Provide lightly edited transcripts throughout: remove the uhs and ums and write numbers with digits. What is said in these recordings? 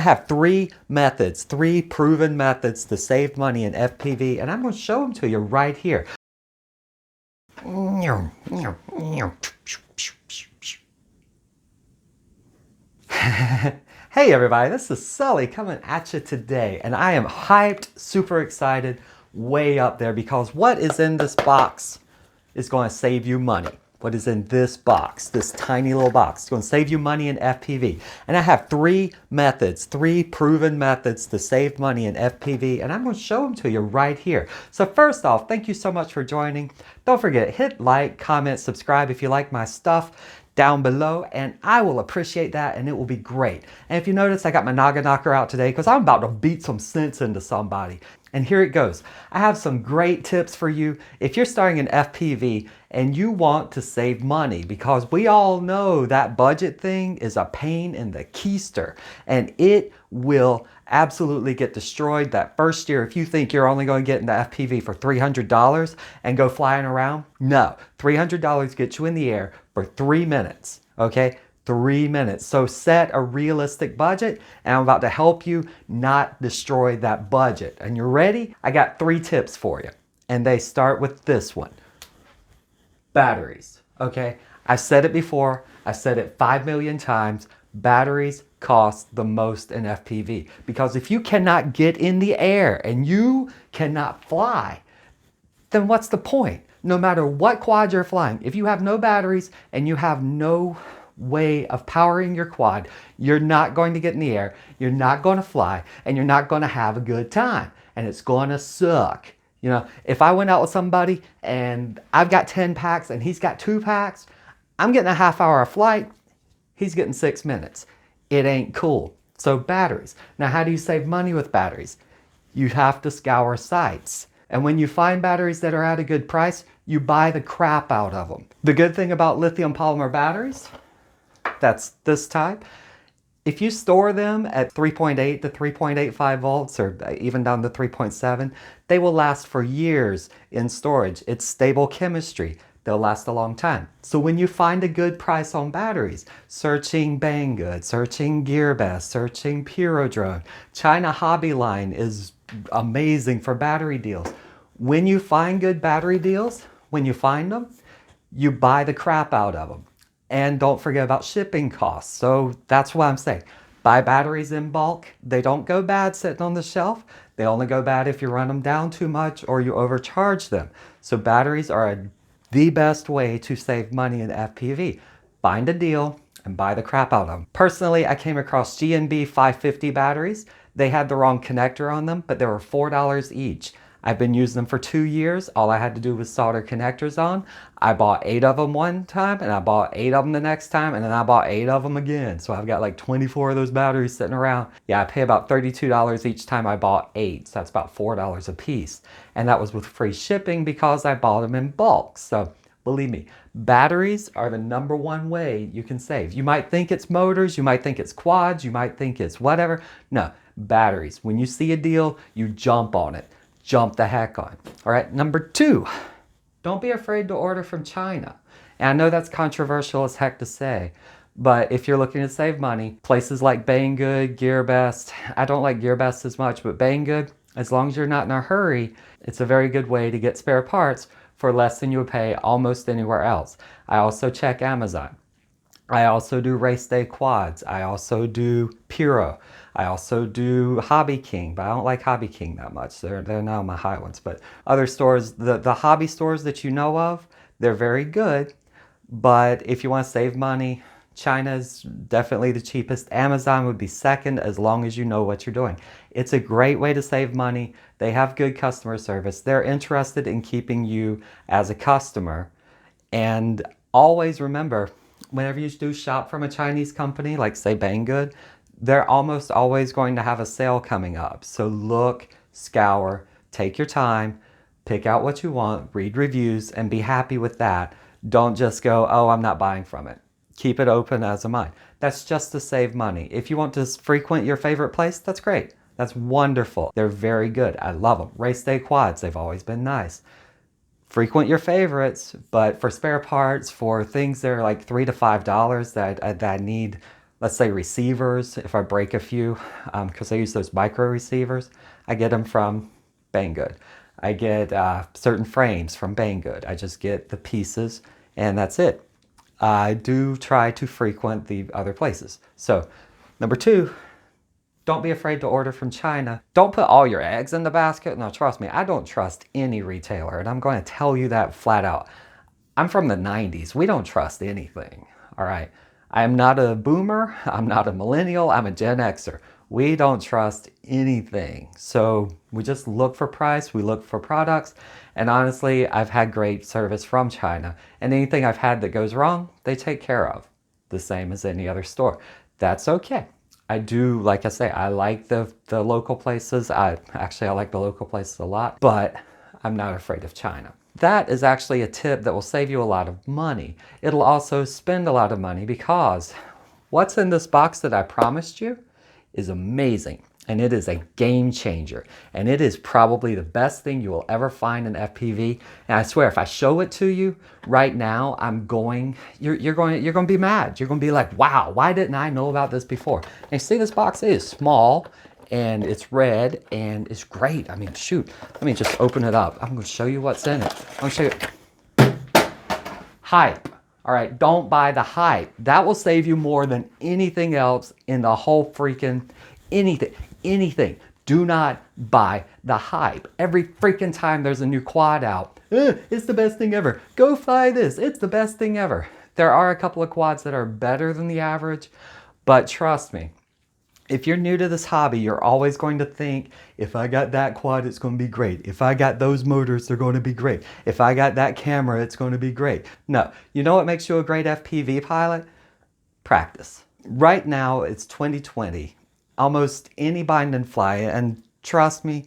I have three methods, three proven methods to save money in FPV, and I'm going to show them to you right here. Hey everybody, this is Sully coming at you today, and I am hyped, super excited, way up there, because what is in this box is going to save you money. What is in this box, this tiny little box, it's going to save you money in FPV. And I have three methods, three proven methods to save money in FPV, and I'm going to show them to you right here. So first off, thank you so much for joining. Don't forget, hit like, comment, subscribe if you like my stuff down below, and I will appreciate that, and it will be great. And if you notice, I got my noggin knocker out today because I'm about to beat some sense into somebody. And here it goes. I have some great tips for you if you're starting an FPV and you want to save money, because we all know that budget thing is a pain in the keister, and it will absolutely get destroyed that first year if you think you're only going to get into FPV for $300 and go flying around. No, $300 gets you in the air for 3 minutes, okay? 3 minutes. So set a realistic budget, and I'm about to help you not destroy that budget. And you're ready? I got 3 tips for you, and they start with this one. Batteries, okay? I've said it before. I've said it 5 million times. Batteries cost the most in FPV, because if you cannot get in the air and you cannot fly, then what's the point? No matter what quad you're flying, if you have no batteries and you have no way of powering your quad, you're not going to get in the air, you're not going to fly, and you're not going to have a good time, and it's going to suck. You know, if I went out with somebody and I've got 10 packs and he's got 2 packs, I'm getting a half-hour flight, he's getting 6 minutes. It ain't cool. So batteries. Now, how do you save money with batteries? You have to scour sites. And when you find batteries that are at a good price, you buy the crap out of them. The good thing about lithium polymer batteries, that's this type, if you store them at 3.8 to 3.85 volts, or even down to 3.7, they will last for years in storage. It's stable chemistry. They'll last a long time. So when you find a good price on batteries, searching Banggood, searching GearBest, searching Pyrodrone, China Hobby Line is amazing for battery deals. When you find good battery deals, when you find them, you buy the crap out of them. And don't forget about shipping costs. So that's what I'm saying. Buy batteries in bulk. They don't go bad sitting on the shelf. They only go bad if you run them down too much or you overcharge them. So batteries are the best way to save money in FPV. Find a deal and buy the crap out of them. Personally, I came across GNB 550 batteries. They had the wrong connector on them, but they were $4 each. I've been using them for 2 years. All I had to do was solder connectors on. I bought 8 of them one time, and I bought 8 of them the next time, and then I bought 8 of them again. So I've got like 24 of those batteries sitting around. Yeah, I pay about $32 each time I bought 8. So that's about $4 a piece. And that was with free shipping because I bought them in bulk. So believe me, batteries are the #1 way you can save. You might think it's motors, you might think it's quads, you might think it's whatever. No, batteries. When you see a deal, you jump on it. Jump the heck on. All right, #2, don't be afraid to order from China. And I know that's controversial as heck to say, but if you're looking to save money, places like Banggood, GearBest, I don't like GearBest as much, but Banggood, as long as you're not in a hurry, it's a very good way to get spare parts for less than you would pay almost anywhere else. I also check Amazon. I also do race day quads. I also do Pyro. I also do Hobby King, but I don't like Hobby King that much. They're now my high ones. But other stores, the hobby stores that you know of, they're very good. But if you want to save money, China's definitely the cheapest. Amazon would be second, as long as you know what you're doing. It's a great way to save money. They have good customer service. They're interested in keeping you as a customer. And always remember, whenever you do shop from a Chinese company, like say Banggood, they're almost always going to have a sale coming up. So look, scour, take your time, pick out what you want, read reviews, and be happy with that. Don't just go, oh, I'm not buying from it. Keep it open as a mind. That's just to save money. If you want to frequent your favorite place, that's great. That's wonderful. They're very good. I love them. Race day quads, they've always been nice. Frequent your favorites, but for spare parts, for things that are like $3 to $5 that I need let's say receivers, if I break a few, because I use those micro receivers, I get them from Banggood. I get certain frames from Banggood. I just get the pieces and that's it. I do try to frequent the other places. So, number 2, don't be afraid to order from China. Don't put all your eggs in the basket. No, trust me, I don't trust any retailer, and I'm going to tell you that flat out. I'm from the 90s. We don't trust anything, all right? I am not a boomer. I'm not a millennial. I'm a Gen Xer. We don't trust anything. So we just look for price. We look for products. And honestly, I've had great service from China. And anything I've had that goes wrong, they take care of. The same as any other store. That's okay. I do, like I say, I like the local places. I like the local places a lot, but I'm not afraid of China. That is actually a tip that will save you a lot of money. It'll also spend a lot of money because what's in this box that I promised you is amazing. And it is a game changer. And it is probably the best thing you will ever find in FPV. And I swear, if I show it to you right now, you're going to be mad. You're going to be like, wow, why didn't I know about this before? And you see this box is small and it's red and it's great. I mean, shoot, let me just open it up. I'm going to show you what's in it. I'm going to show you. Hype. All right, don't buy the hype. That will save you more than anything else in the whole freaking anything. Do not buy the hype. Every freaking time there's a new quad out, it's the best thing ever. Go fly this. It's the best thing ever. There are a couple of quads that are better than the average, but trust me, if you're new to this hobby, you're always going to think, if I got that quad, it's going to be great. If I got those motors, they're going to be great. If I got that camera, it's going to be great. No, you know what makes you a great FPV pilot? Practice. Right now, it's 2020. Almost any bind and fly, and trust me,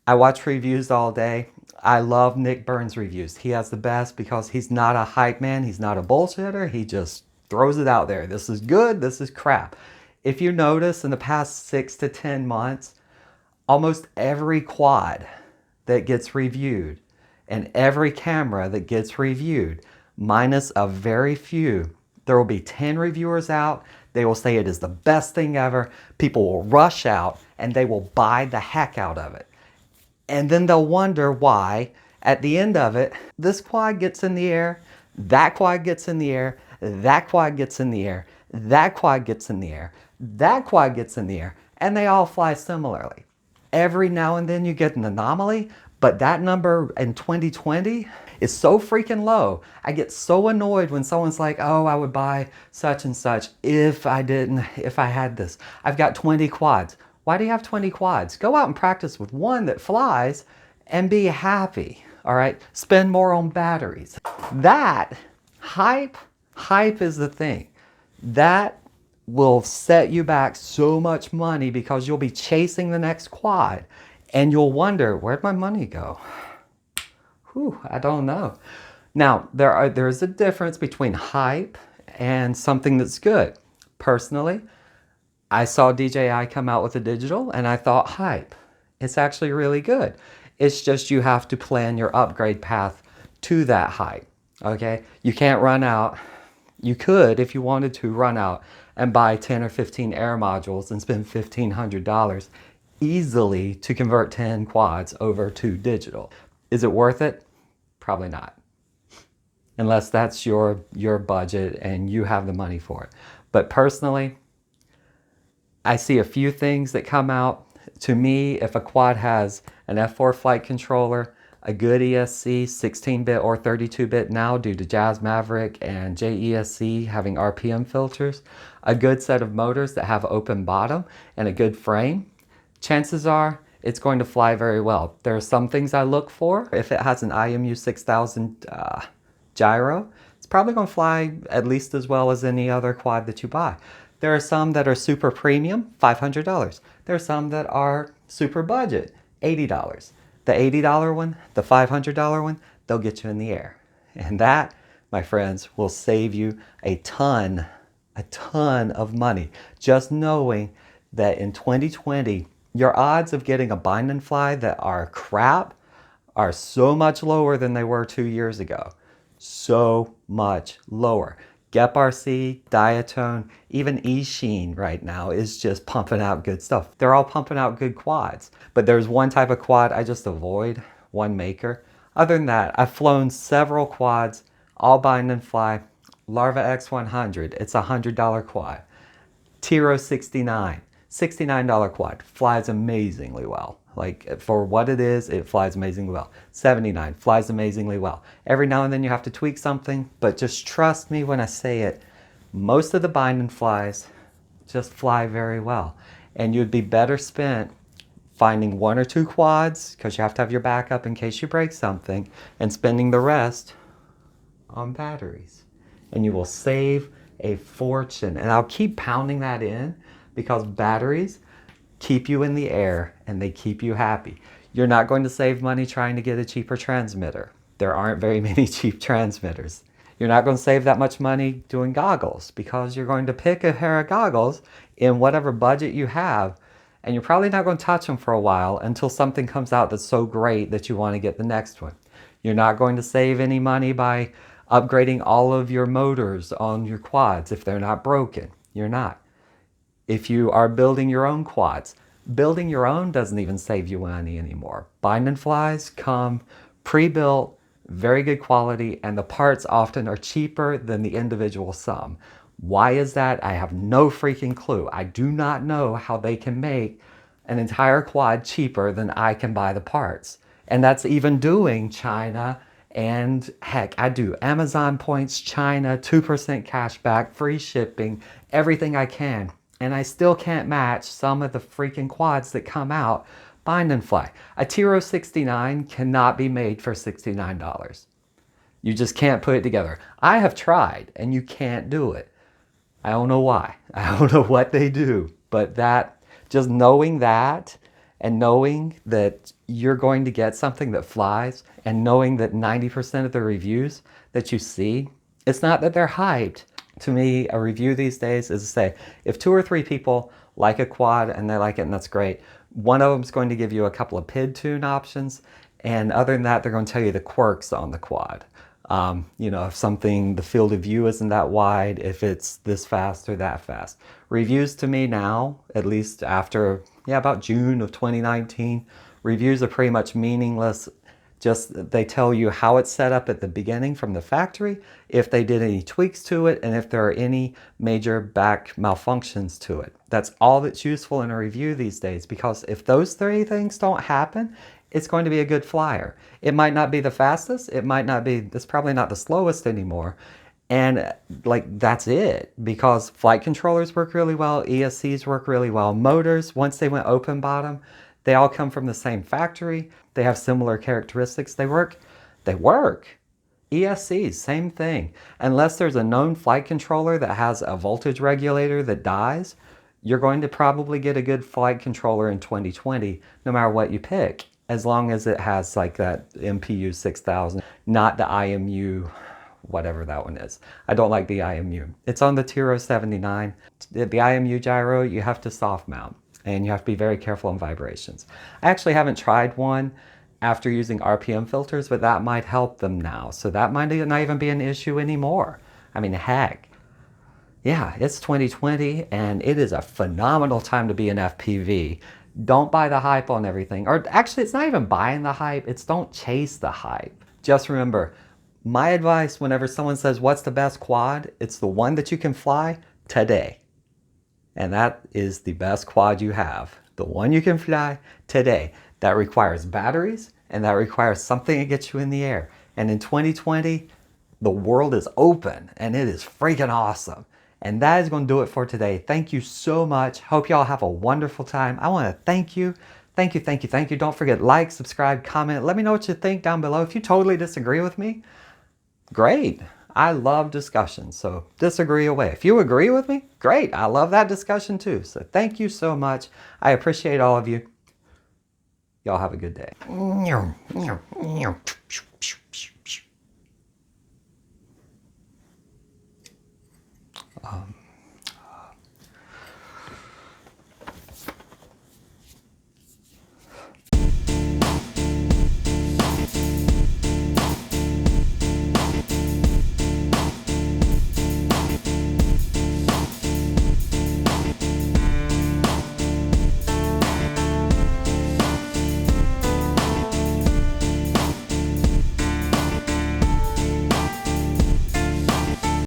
I watch reviews all day. I love Nick Burns' reviews. He has the best because he's not a hype man. He's not a bullshitter. He just throws it out there. This is good. This is crap. If you notice, in the past 6 to 10 months, almost every quad that gets reviewed and every camera that gets reviewed, minus a very few, there will be 10 reviewers out. They will say it is the best thing ever. People will rush out and they will buy the heck out of it. And then they'll wonder why, at the end of it, this quad gets in the air, that quad gets in the air, that quad gets in the air, that quad gets in the air, that quad gets in the air, and they all fly similarly. Every now and then you get an anomaly, but that number in 2020 is so freaking low. I get so annoyed when someone's like, oh, I would buy such and such if I had this. I've got 20 quads. Why do you have 20 quads? Go out and practice with one that flies and be happy, all right? Spend more on batteries. That hype is the thing. That will set you back so much money because you'll be chasing the next quad and you'll wonder, where'd my money go? Whew, I don't know. Now, there's a difference between hype and something that's good. Personally, I saw DJI come out with a digital and I thought, hype. It's actually really good. It's just you have to plan your upgrade path to that hype, okay? You can't run out. You could, if you wanted to, run out and buy 10 or 15 air modules and spend $1,500 easily to convert 10 quads over to digital. Is it worth it? Probably not. Unless that's your budget and you have the money for it. But personally, I see a few things that come out. To me, if a quad has an F4 flight controller, a good ESC, 16-bit or 32-bit now due to Jazz Maverick and JESC having RPM filters, a good set of motors that have open bottom and a good frame, chances are it's going to fly very well. There are some things I look for. If it has an IMU 6000 gyro, it's probably going to fly at least as well as any other quad that you buy. There are some that are super premium, $500. There are some that are super budget, $80. The $80 one, the $500 one, they'll get you in the air. And that, my friends, will save you a ton of money. Just knowing that in 2020, your odds of getting a bind and fly that are crap are so much lower than they were 2 years ago. So much lower. GepRC, Diatone, even eSheen right now is just pumping out good stuff. They're all pumping out good quads. But there's one type of quad I just avoid, one maker. Other than that, I've flown several quads, all bind and fly. Larva X100, it's a $100 quad. Tiro 69, $69 quad, flies amazingly well. Like for what it is, it flies amazingly well. 79, flies amazingly well. Every now and then you have to tweak something, but just trust me when I say it, most of the bind and flies just fly very well. And you'd be better spent finding 1 or 2 quads, because you have to have your backup in case you break something, and spending the rest on batteries. And you will save a fortune. And I'll keep pounding that in because batteries keep you in the air and they keep you happy. You're not going to save money trying to get a cheaper transmitter. There aren't very many cheap transmitters. You're not going to save that much money doing goggles because you're going to pick a pair of goggles in whatever budget you have, and you're probably not going to touch them for a while until something comes out that's so great that you want to get the next one. You're not going to save any money by upgrading all of your motors on your quads if they're not broken. You're not. If you are building your own quads, building your own doesn't even save you money anymore. Bind and flies come pre-built, very good quality, and the parts often are cheaper than the individual sum. Why is that? I have no freaking clue. I do not know how they can make an entire quad cheaper than I can buy the parts. And that's even doing China, and heck, I do Amazon points, China, 2% cash back, free shipping, everything I can. And I still can't match some of the freaking quads that come out bind and fly. A Tiro 69 cannot be made for $69. You just can't put it together. I have tried and you can't do it. I don't know why. I don't know what they do, but that, just knowing that and knowing that you're going to get something that flies and knowing that 90% of the reviews that you see, it's not that they're hyped. To me, a review these days is to say, if 2 or 3 people like a quad and they like it and that's great, one of them is going to give you a couple of PID tune options, and other than that, they're going to tell you the quirks on the quad. You know, if something, the field of view isn't that wide, if it's this fast or that fast. Reviews to me now, at least after, about June of 2019, reviews are pretty much meaningless. Just they tell you how it's set up at the beginning from the factory, if they did any tweaks to it, and if there are any major back malfunctions to it. That's all that's useful in a review these days, because if those 3 things don't happen, it's going to be a good flyer. It might not be the fastest, it might not be, it's probably not the slowest anymore. And like, that's it, because flight controllers work really well, ESCs work really well, motors, once they went open bottom, they all come from the same factory. They have similar characteristics. They work. ESCs, same thing. Unless there's a known flight controller that has a voltage regulator that dies, you're going to probably get a good flight controller in 2020, no matter what you pick, as long as it has like that MPU 6000, not the IMU, whatever that one is. I don't like the IMU. It's on the Tiro 79. The IMU gyro, you have to soft mount. And you have to be very careful on vibrations. I actually haven't tried one after using RPM filters, but that might help them now. So that might not even be an issue anymore. I mean, heck, yeah, it's 2020 and it is a phenomenal time to be an FPV. Don't buy the hype on everything. Or actually, it's not even buying the hype, it's don't chase the hype. Just remember, my advice whenever someone says, what's the best quad? It's the one that you can fly today. And that is the best quad you have. The one you can fly today. That requires batteries and that requires something that gets you in the air. And in 2020, the world is open and it is freaking awesome. And that is going to do it for today. Thank you so much. Hope y'all have a wonderful time. I want to thank you. Thank you, thank you, thank you. Don't forget, like, subscribe, comment. Let me know what you think down below. If you totally disagree with me, great. I love discussion, so disagree away. If you agree with me, great. I love that discussion too. So thank you so much. I appreciate all of you. Y'all have a good day.